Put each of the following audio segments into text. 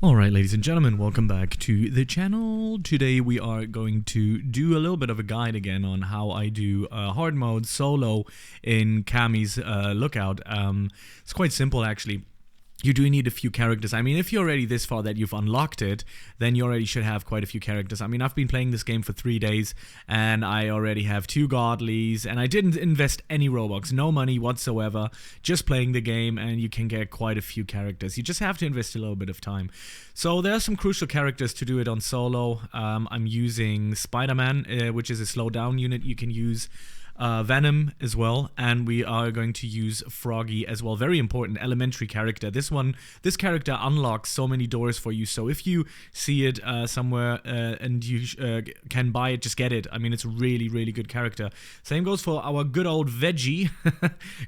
Alright, ladies and gentlemen, welcome back to the channel. Today we are going to do a little bit of a guide again on how I do hard mode solo in Kami's Lookout. It's quite simple actually. You do need a few characters. I mean, if you're already this far that you've unlocked it, then you already should have quite a few characters. I mean, I've been playing this game for 3 days, and I already have 2 godlies, and I didn't invest any Robux, no money whatsoever, just playing the game, and you can get quite a few characters. You just have to invest a little bit of time. So there are some crucial characters to do it on solo. I'm using Spider-Man, which is a slow down unit. You can use Venom as well, and we are going to use Froggy as well. Very important elementary character. This character unlocks so many doors for you. So if you see it somewhere and you can buy it, just get it. I mean, it's a really, really good character. Same goes for our good old Veggie.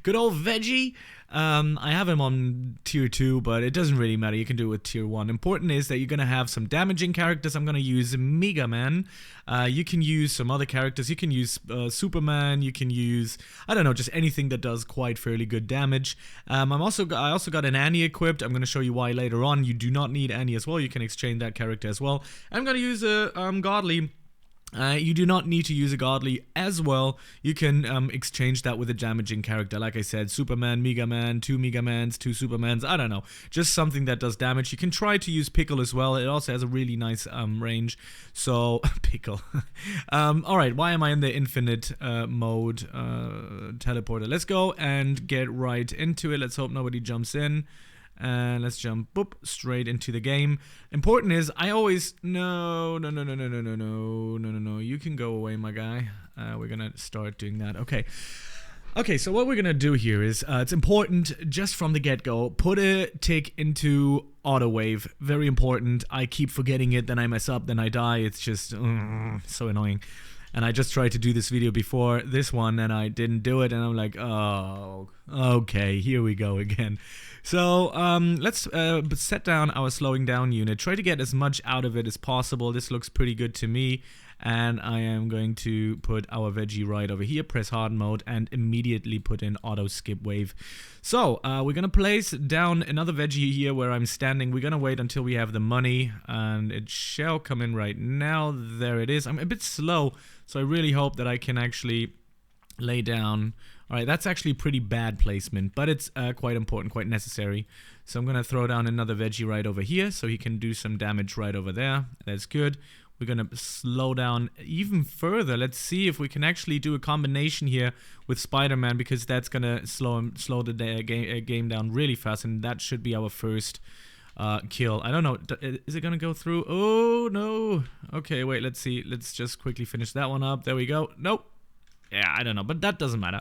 Good old Veggie. I have him on tier 2, but it doesn't really matter. You can do it with tier 1. Important is that you're going to have some damaging characters. I'm going to use Mega Man. You can use some other characters. You can use Superman. You can use, I don't know, just anything that does quite fairly good damage. I also got an Annie equipped. I'm going to show you why later on. You do not need Annie as well. You can exchange that character as well. I'm going to use a Godly. You do not need to use a godly as well. You can exchange that with a damaging character. Like I said, Superman, Mega Man, 2 Mega Mans, 2 Supermans, I don't know. Just something that does damage. You can try to use Pickle as well. It also has a really nice range. So, Pickle. Alright, why am I in the infinite mode teleporter? Let's go and get right into it. Let's hope nobody jumps in. And let's jump straight into the game. Important is I always no. You can go away, my guy. We're gonna start doing that. Okay, so what we're gonna do here is it's important just from the get-go. Put a tick into auto wave. Very important. I keep forgetting it, then I mess up, then I die. It's just so annoying. And I just tried to do this video before this one and I didn't do it, and I'm like, oh, okay, here we go again. So let's set down our slowing down unit. Try to get as much out of it as possible. This looks pretty good to me. And I am going to put our Veggie right over here, press hard mode, and immediately put in auto skip wave. So we're gonna place down another Veggie here where I'm standing. We're gonna wait until we have the money, and it shall come in right now. There it is. I'm a bit slow, so I really hope that I can actually lay down. Alright, that's actually pretty bad placement, but it's quite important, quite necessary. So I'm gonna throw down another Veggie right over here so he can do some damage right over there. That's good. We're gonna slow down even further. Let's see if we can actually do a combination here with Spider-Man, because that's gonna slow the game down really fast, and that should be our first kill. I don't know. Is it gonna go through? Oh no. Okay, wait. Let's see. Let's just quickly finish that one up. There we go. Nope. Yeah, I don't know, but that doesn't matter.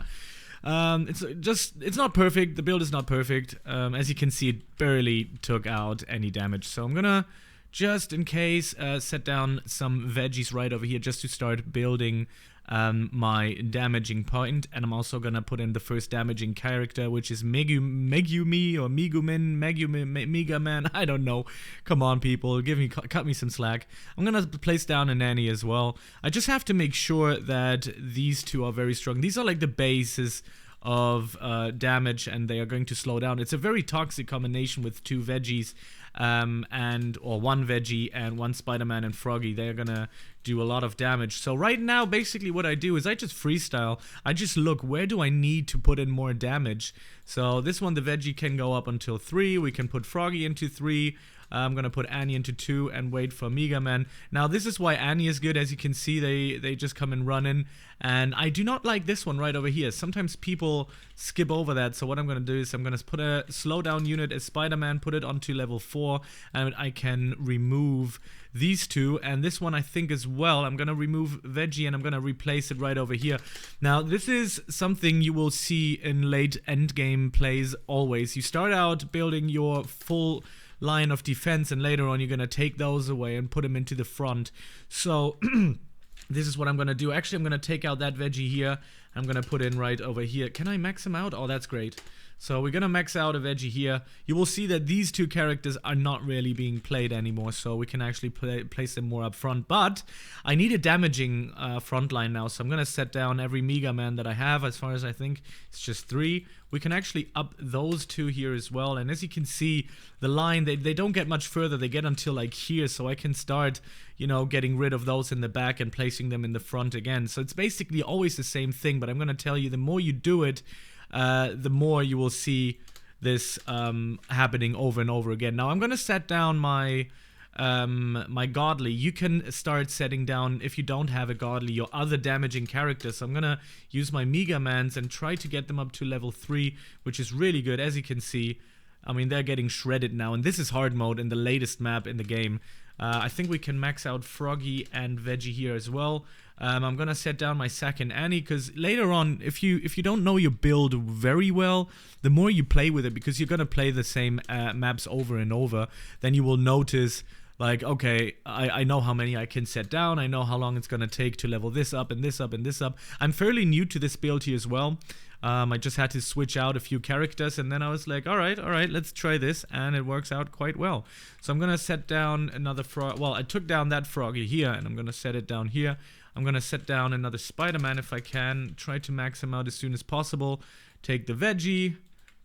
It's not perfect. The build is not perfect. As you can see, it barely took out any damage. So I'm gonna, just in case, set down some Veggies right over here just to start building my damaging point. And I'm also gonna put in the first damaging character, which is Megumi or Mega Man. I don't know. Come on, people, cut me some slack. I'm gonna place down a Nanny as well. I just have to make sure that these two are very strong. These are like the bases of damage, and they are going to slow down. It's a very toxic combination with 2 Veggies or 1 Veggie and 1 Spider-Man and Froggy. They're gonna do a lot of damage. So right now, basically what I do is I just freestyle. I just look, where do I need to put in more damage? So this one, the Veggie can go up until 3. We can put Froggy into 3. I'm gonna put Annie into 2 and wait for Mega Man. Now this is why Annie is good. As you can see, they just come and run in, and I do not like this one right over here. Sometimes people skip over that, so what I'm gonna do is I'm gonna put a slowdown unit as Spider-Man, put it onto level 4, and I can remove these 2, and this one I think as well. I'm gonna remove Veggie and I'm gonna replace it right over here. Now this is something you will see in late endgame plays always. You start out building your full line of defense, and later on you're gonna take those away and put them into the front. So this is what I'm gonna do. Actually, I'm gonna take out that Veggie here. I'm gonna put in right over here. Can I max him out? Oh, that's great. So we're gonna max out a veggie here. You will see that these two characters are not really being played anymore, so we can actually place them more up front. But I need a damaging front line now, so I'm gonna set down every Mega Man that I have. As far as I think, it's just 3. We can actually up those 2 here as well, and as you can see, the line, they don't get much further. They get until like here, so I can start, you know, getting rid of those in the back and placing them in the front again. So it's basically always the same thing, but I'm gonna tell you, the more you do it, the more you will see this happening over and over again. Now I'm gonna set down my my godly. You can start setting down, if you don't have a godly, your other damaging characters. So I'm gonna use my Mega Mans and try to get them up to level 3, which is really good. As you can see, I mean, they're getting shredded now, and this is hard mode in the latest map in the game. I think we can max out Froggy and Veggie here as well. I'm gonna set down my second Annie, because later on, if you don't know your build very well, the more you play with it, because you're gonna play the same maps over and over, then you will notice, like, okay, I know how many I can set down, I know how long it's gonna take to level this up and this up and this up. I'm fairly new to this build here as well. I just had to switch out a few characters, and then I was like, alright, let's try this, and it works out quite well. So I'm gonna set down another frog. Well, I took down that Froggy here, and I'm gonna set it down here. I'm gonna set down another Spider-Man if I can, try to max him out as soon as possible. Take the Veggie,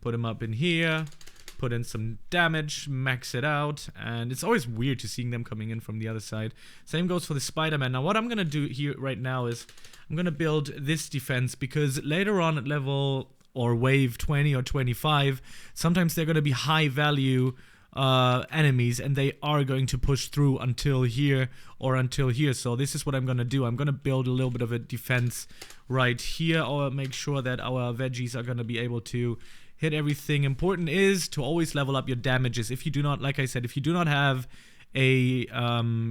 put him up in here, put in some damage, max it out, and it's always weird to seeing them coming in from the other side. Same goes for the Spider-Man. Now what I'm gonna do here right now is I'm gonna build this defense, because later on at level or wave 20 or 25, sometimes they're gonna be high value enemies, and they are going to push through until here or until here. So this is what I'm gonna do. I'm gonna build a little bit of a defense right here, or make sure that our veggies are gonna be able to hit everything. Important is to always level up your damages. If you do not, like I said, if you do not have a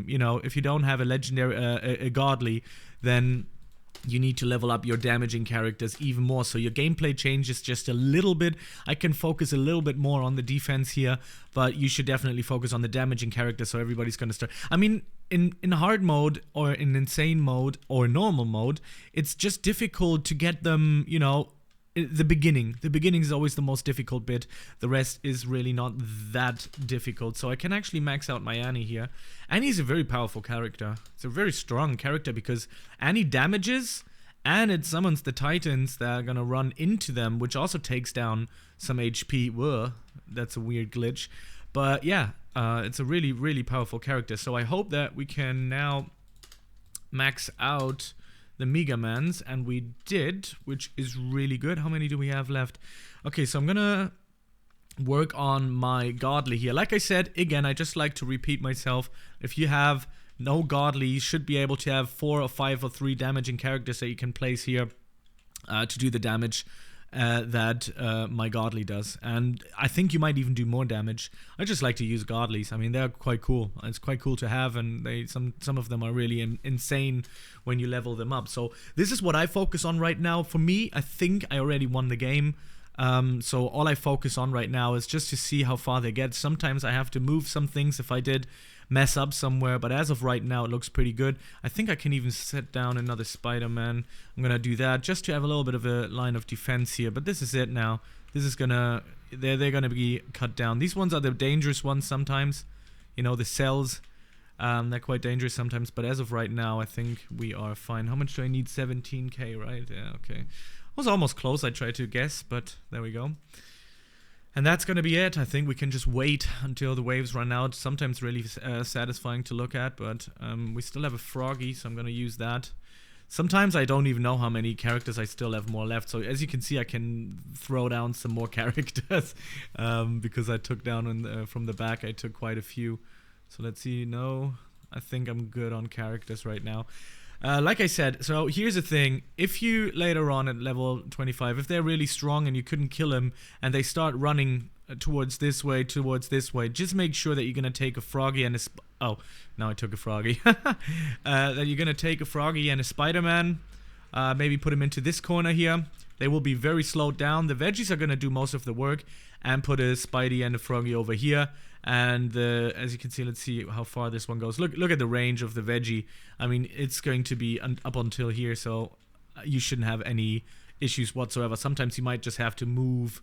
you know, if you don't have a legendary a godly, then you need to level up your damaging characters even more, so your gameplay changes just a little bit. I can focus a little bit more on the defense here, but you should definitely focus on the damaging characters, so everybody's gonna start. I mean, in hard mode or in insane mode or normal mode, it's just difficult to get them, you know. The beginning is always the most difficult bit. The rest is really not that difficult. So I can actually max out my Annie here. Annie's a very powerful character. It's a very strong character, because Annie damages and it summons the Titans that are gonna run into them, which also takes down some HP. Whoa, that's a weird glitch. But yeah, it's a really, really powerful character. So I hope that we can now max out the Mega Mans, and we did, which is really good. How many do we have left? Okay, so I'm gonna work on my godly here. Like I said, again, I just like to repeat myself. If you have no godly, you should be able to have 4 or 5 or 3 damaging characters that you can place here to do the damage that my godly does. And I think you might even do more damage. I just like to use godlies. I mean, they're quite cool. It's quite cool to have, and some of them are really insane when you level them up. So this is what I focus on right now. For me, I think I already won the game. So all I focus on right now is just to see how far they get. Sometimes I have to move some things if I did mess up somewhere, but as of right now it looks pretty good. I think I can even set down another Spider-Man. I'm gonna do that just to have a little bit of a line of defense here, but this is it now. This is gonna, they're gonna be cut down. These ones are the dangerous ones sometimes, you know, the cells. They're quite dangerous sometimes, but as of right now I think we are fine. How much do I need? 17k, right? Yeah, okay. I was almost close, I tried to guess, but there we go. And that's gonna be it. I think we can just wait until the waves run out. Sometimes really satisfying to look at, but we still have a Froggy, so I'm gonna use that. Sometimes I don't even know how many characters I still have more left. So as you can see, I can throw down some more characters because I took down from the back. I took quite a few. So let's see. No, I think I'm good on characters right now. Like I said, so here's the thing. If you later on at level 25, if they're really strong and you couldn't kill them, and they start running towards this way, just make sure that you're going to take a Froggy and a... Oh, now I took a Froggy. That you're going to take a Froggy and a Spider-Man. Maybe put them into this corner here. They will be very slowed down. The veggies are going to do most of the work. And put a Spidey and a Froggy over here. And as you can see, let's see how far this one goes. Look at the range of the veggie. I mean, it's going to be up until here, so you shouldn't have any issues whatsoever. Sometimes you might just have to move,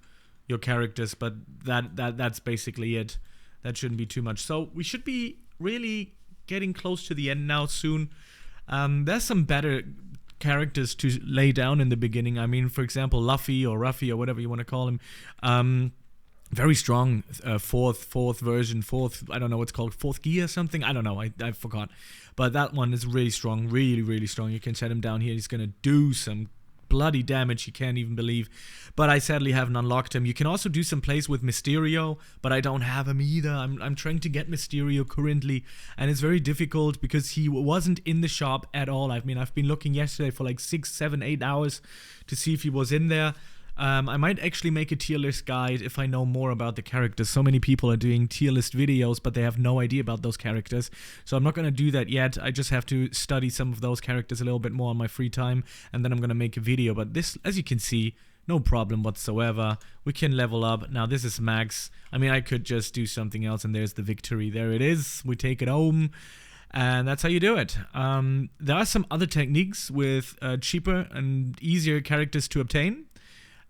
your characters, but that's basically it. That shouldn't be too much. So we should be really getting close to the end now soon. There's some better characters to lay down in the beginning. I mean, for example, Luffy or Ruffy or whatever you want to call him. Very strong fourth version, I don't know what's called, fourth gear or something. I don't know, I forgot. But that one is really strong, really, really strong. You can set him down here. He's going to do some bloody damage you can't even believe. But I sadly haven't unlocked him. You can also do some plays with Mysterio, but I don't have him either. I'm trying to get Mysterio currently, and it's very difficult because he wasn't in the shop at all. I mean, I've been looking yesterday for like 6, 7, 8 hours to see if he was in there. I might actually make a tier list guide if I know more about the characters. So many people are doing tier list videos, but they have no idea about those characters. So I'm not going to do that yet. I just have to study some of those characters a little bit more on my free time, and then I'm going to make a video. But this, as you can see, no problem whatsoever. We can level up. Now this is max. I mean, I could just do something else, and there's the victory. There it is. We take it home. And that's how you do it. There are some other techniques with cheaper and easier characters to obtain.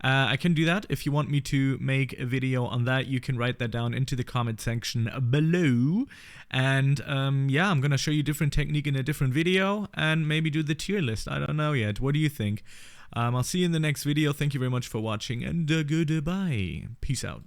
I can do that. If you want me to make a video on that, you can write that down into the comment section below. And yeah, I'm going to show you different technique in a different video and maybe do the tier list. I don't know yet. What do you think? I'll see you in the next video. Thank you very much for watching, and goodbye. Peace out.